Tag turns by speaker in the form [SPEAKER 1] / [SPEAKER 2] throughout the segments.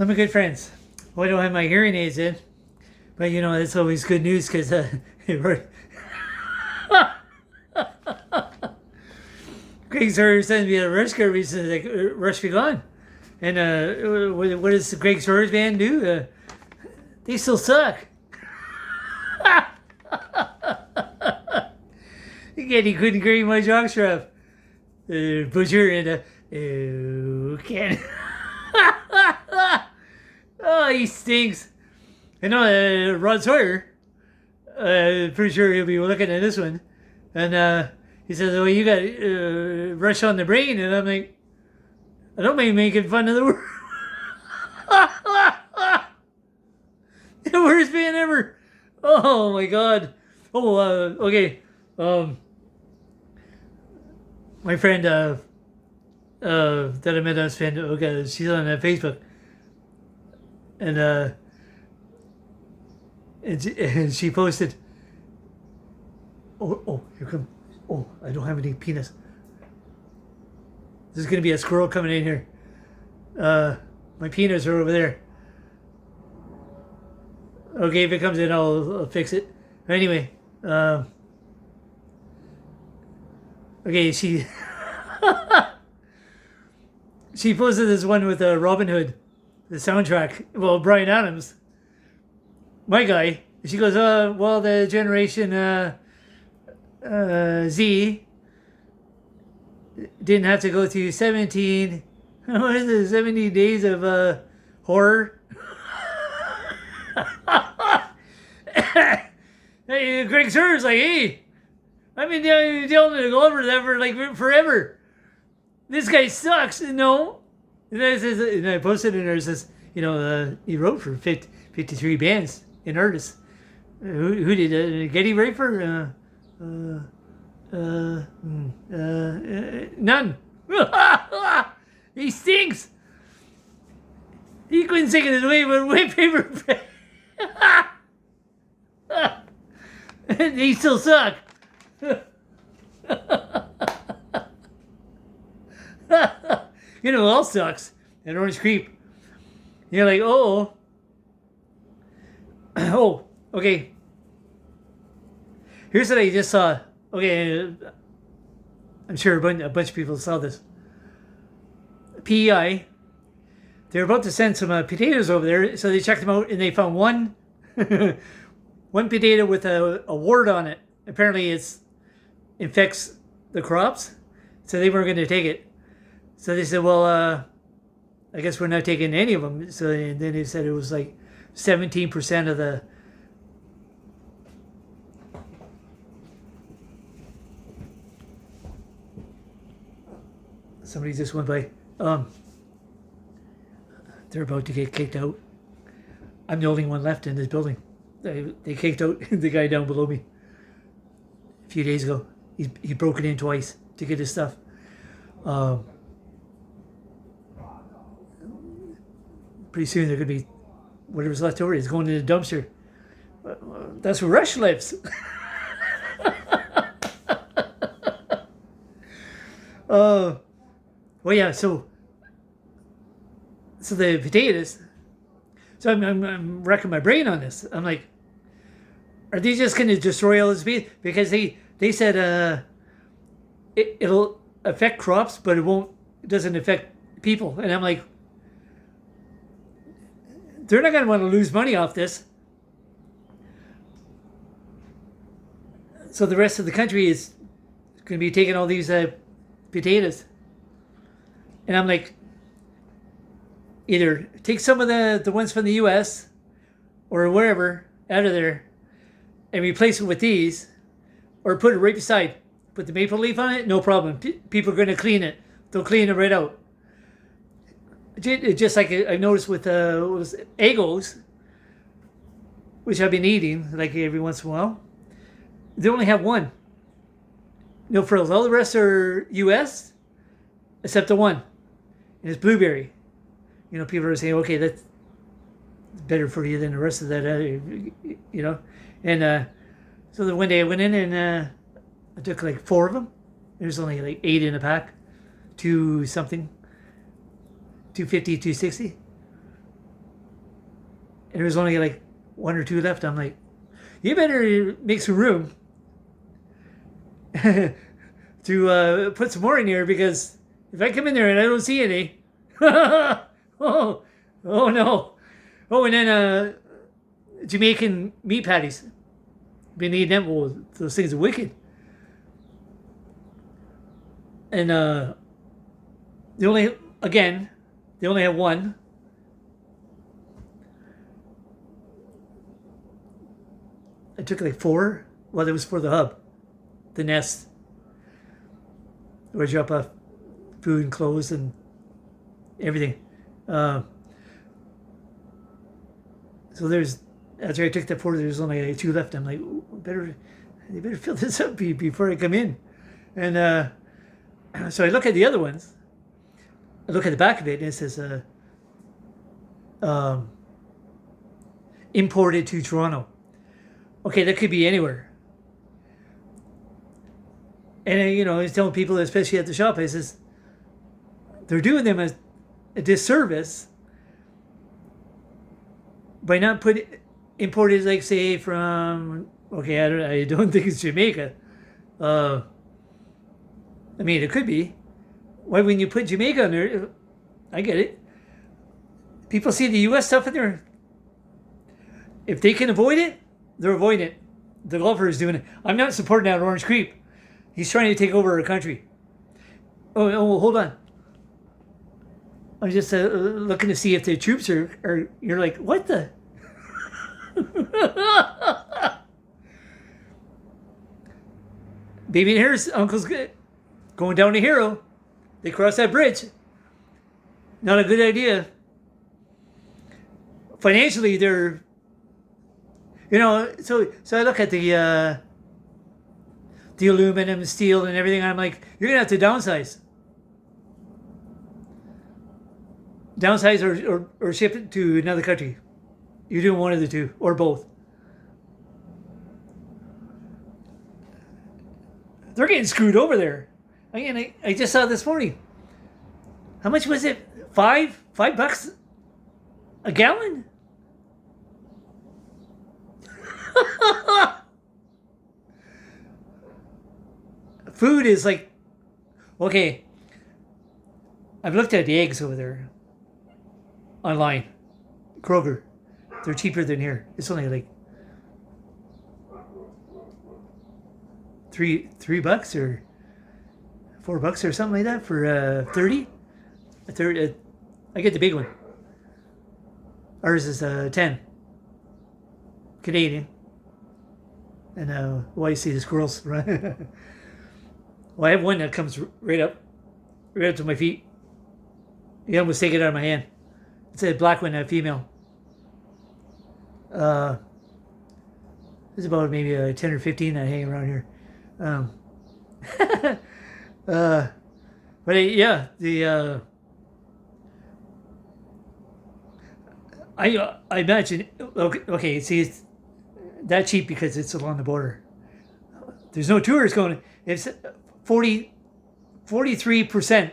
[SPEAKER 1] I'm a good friends. Well, I don't have my hearing aids in, but you know it's always good news because Greg Sawyer sent me a rush car recently, like Rush Be Gone, and what does Greg Sawyer's band do? They still suck. Again, he couldn't carry my jockstrap. Butcher and Ken. Oh, he stinks. I know Rod Sawyer. Pretty sure he'll be looking at this one, and he says, "Oh, you got Rush on the brain," and I'm like, "I don't mind making fun of the word." The worst band ever. Oh my god. Oh, okay. My friend that I met on Spud, okay, she's on Facebook, and and she posted. Oh, here come. Oh, I don't have any penis. There's gonna be a squirrel coming in here. My penis are over there. Okay, if it comes in, I'll fix it. Anyway, okay, she she posted this one with Robin Hood, the soundtrack. Well, Bryan Adams, my guy. She goes, well, the generation Z didn't have to go through 17. What is it? 17 days of horror. Hey, Greg Sawyer's like, hey, I've been telling him to go over that for like forever. This guy sucks. No. And I posted in there, it says, he wrote for 53 bands and artists. Who did Getty write for? None. He stinks. He couldn't sing it his way, but way paper. They still suck. You know who else sucks? An Orange Creep. You're like, oh, okay. Here's what I just saw. Okay, I'm sure a bunch of people saw this. P.e.i. They're about to send some potatoes over there, so they checked them out and they found one one potato with a wart on it. Apparently, it infects the crops, so they weren't going to take it. So they said, well, I guess we're not taking any of them. So then they said it was like 17% of the. Somebody just went by. They're about to get kicked out. I'm the only one left in this building. They kicked out the guy down below me a few days ago. He broke it in twice to get his stuff. Pretty soon they're going to be, whatever's left over is going in the dumpster. That's where Rush lives. Well, yeah, so the potatoes. So I'm wrecking my brain on this. I'm like, are they just going to destroy all this beef? Because they said it'll affect crops, but it doesn't affect people. And I'm like, they're not going to want to lose money off this. So the rest of the country is going to be taking all these potatoes. And I'm like, either take some of the ones from the U.S. or wherever out of there and replace it with these, or put it right beside. Put the maple leaf on it, no problem. People are going to clean it. They'll clean it right out. Just like I noticed with Eggos, which I've been eating like every once in a while. They only have one. No frills. All the rest are U.S. except the one. And it's blueberry. People are saying, okay, that's better for you than the rest of that, And so the one day I went in and I took like 4 of them. There's only like 8 in a pack. 2 something. 250, 260. there was only like one or two left. I'm like, you better make some room to put some more in here, because if I come in there and I don't see any, oh no. Oh, and then Jamaican meat patties. Been eating them. Well, those things are wicked. And they only have one. I took like four. Well, it was for the hub, the nest, where I drop off food and clothes and everything. So after I took that four, there's only like two left. I'm like, they better fill this up before I come in. And so I look at the other ones. I look at the back of it, and it says imported to Toronto. Okay, that could be anywhere. And I was telling people, especially at the shop, I says they're doing them a disservice by not putting imported, like, say, from, okay, I don't think it's Jamaica. I mean, it could be. Why wouldn't you put Jamaica on there? I get it. People see the U.S. stuff in there. If they can avoid it, they're avoiding it. The golfer is doing it. I'm not supporting that orange creep. He's trying to take over our country. Oh, hold on. I was just looking to see if the troops are. You're like, what the? Baby and Harris, Uncle's good. Going down to Hero. They cross that bridge. Not a good idea. Financially, they're, so I look at the aluminum, steel, and everything. I'm like, you're gonna have to downsize. Downsize or ship it to another country. You're doing one of the two, or both. They're getting screwed over there. I just saw this morning. How much was it? $5 a gallon? Food is like, okay, I've looked at the eggs over there online. Kroger. They're cheaper than here. It's only like $3 or $4 or something like that for 30. A third. I get the big one. Ours is 10 Canadian. And you see the squirrels run. Well, I have one that comes right up to my feet. You almost take it out of my hand. It's a black one, a female. There's about maybe 10 or 15 that hang around here. But yeah, I imagine, okay, see, it's that cheap because it's along the border. There's no tourists going. It's 43%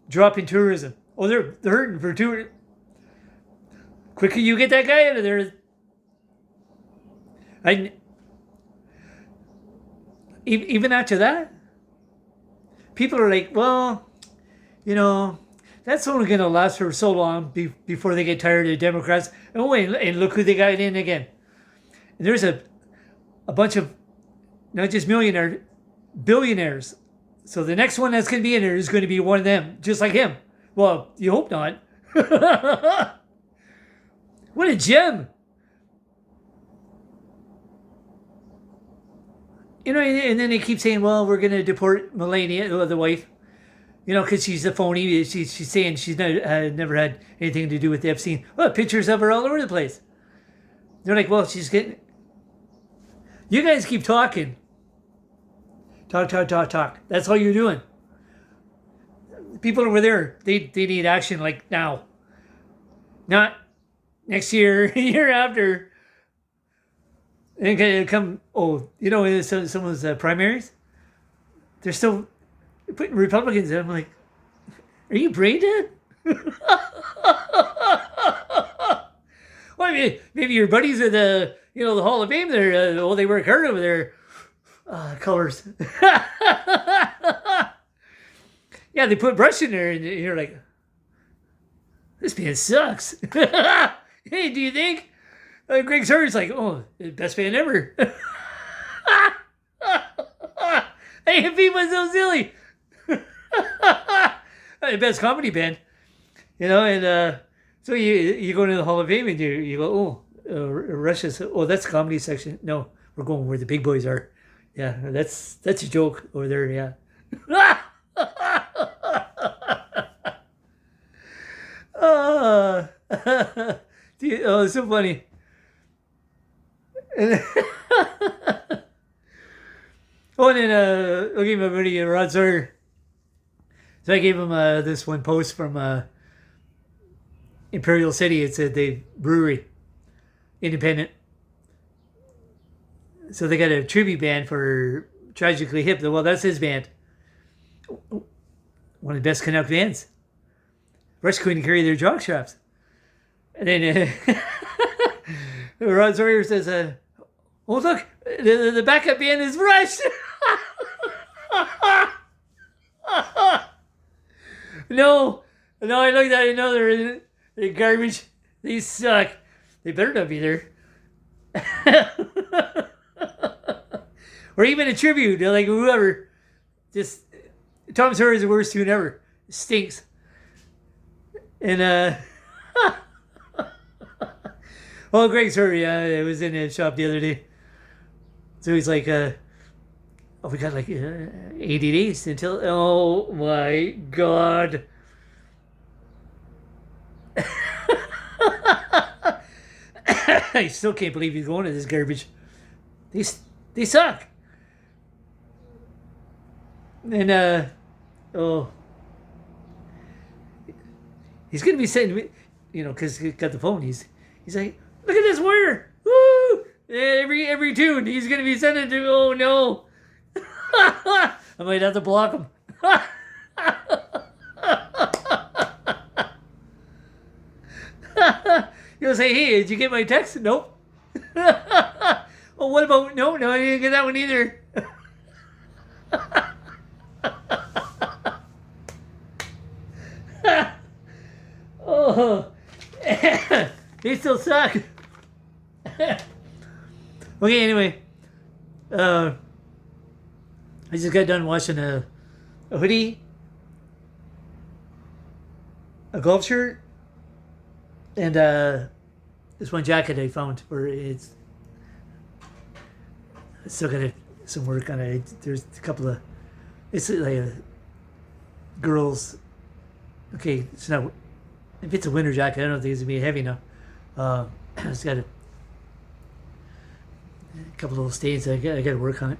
[SPEAKER 1] drop in tourism. Oh, they're hurting for tourism. Quicker you get that guy out of there. Even after that, people are like, well, that's only going to last for so long before they get tired of the Democrats. Oh, and look who they got in again. And there's a bunch of, not just millionaires, billionaires. So the next one that's going to be in there is going to be one of them, just like him. Well, you hope not. What a gem. And then they keep saying, well, we're going to deport Melania, the wife, because she's a phony. She's saying she's never had anything to do with Epstein. Well, pictures of her all over the place. They're like, well, she's getting... You guys keep talking. Talk. That's all you're doing. People over there, they need action like now. Not next year, year after. And it come, someone's primaries, they're still putting Republicans in. I'm like, are you brain dead? Well, I mean, maybe your buddies at the the Hall of Fame there. They work hard over there. Colors. Yeah, they put brush in there, and you're like, this band sucks. Hey, do you think? Greg Sawyer like, oh, best band ever. Hey, if he was so silly. Best comedy band. And so you go to the Hall of Fame and you go, Russia's, that's comedy section. No, we're going where the big boys are. Yeah, that's a joke over there, yeah. It's so funny. And then I gave my buddy Rod Sawyer. So I gave him this one post from Imperial City. It said the brewery, independent. So they got a tribute band for Tragically Hip. Well, that's his band. One of the best Canuck bands. Rush couldn't carry their jock straps. And then Rod Sawyer says, oh, look, the backup band is Rush. No, I looked at it. No, they're garbage. They suck. They better not be there. Or even a tribute, like whoever. Just Tom Sawyer is the worst tune ever. It stinks. And well, Greg Sawyer, I was in his shop the other day. So he's like, we got like 80 days until. Oh my God. I still can't believe he's going to this garbage. They suck. And he's gonna be sending me, because he got the phone. He's like, look at this wire. Woo! Every tune he's gonna be sending to. Oh no. I might have to block him. You'll say, hey, did you get my text? Nope. Oh, what about, no, I didn't get that one either. Oh, they still suck. Okay, anyway, I just got done watching a hoodie, a golf shirt, and this one jacket I found where it's still got some work on it. There's a couple of, it's like a girls. Okay, it's not. If it's a winter jacket, I don't think it's gonna be heavy enough. It's got a couple of little stains. I got to work on it.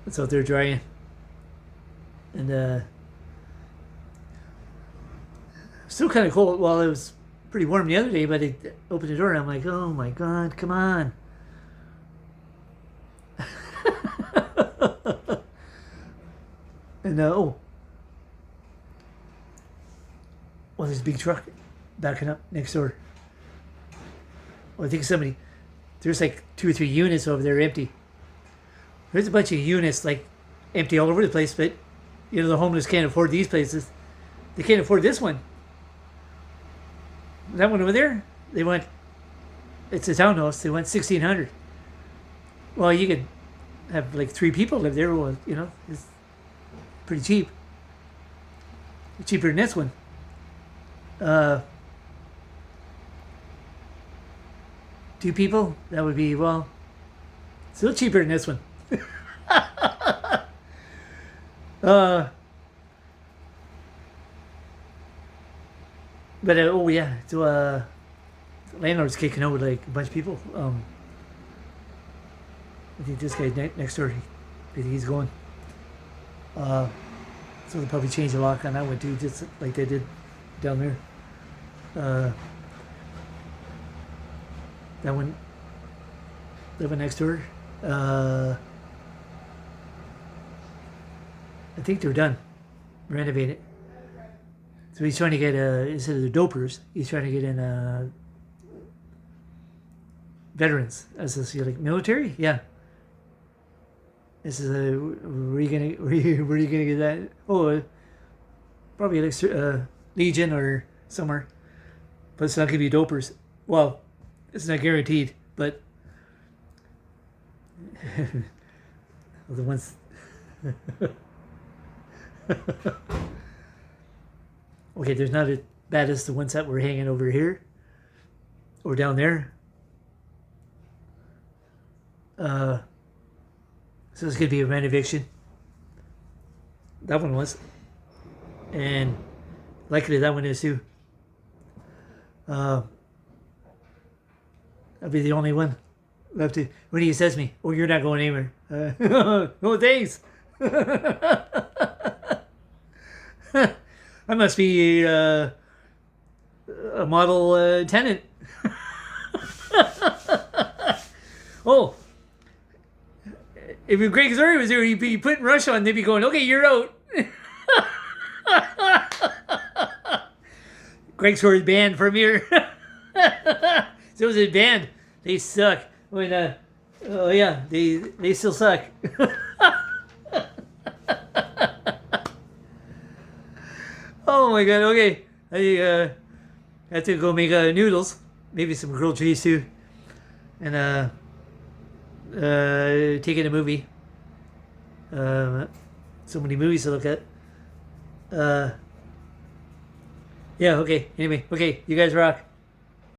[SPEAKER 1] It's out there drying, and still kind of cold. Well, it was pretty warm the other day, but I opened the door and I'm like, oh my God, come on. And there's a big truck backing up next door. Well, I think there's like 2 or 3 units over there empty. There's a bunch of units like empty all over the place, but the homeless can't afford these places. They can't afford this one. That one over there, it's a townhouse. They want $1,600. Well, you could have like 3 people live there. Well, it's pretty cheap. Cheaper than this one. 2 people, that would be, well, still cheaper than this one. But so landlord's kicking out with like a bunch of people. I think this guy next door, he's going. So they'll probably change the lock on that one too, just like they did down there. That one next door. I think they're done. Renovate it. So he's trying to get instead of the dopers, he's trying to get in veterans. As this, you're like military, yeah. This is a where are you gonna where are you gonna get that? Oh, probably like Legion or somewhere, but it's not gonna be dopers. Well, it's not guaranteed, but the ones. Okay, there's not as bad as the ones that were hanging over here or down there. So it's gonna be a rent eviction. That one was, and likely that one is too. I'll be the only one left to. When he says to me, "Oh, you're not going anywhere." Oh, thanks. I must be a model tenant. Oh, if Greg Zuri was there, he'd be putting rush on. They'd be going, "Okay, you're out." Greg Zuri's banned from here. So was it banned? They suck. When oh yeah, they still suck. Oh my god. Okay, I have to go make noodles, maybe some grilled cheese too, and take in a movie. So many movies to look at. Yeah. Okay. Anyway. Okay. You guys rock.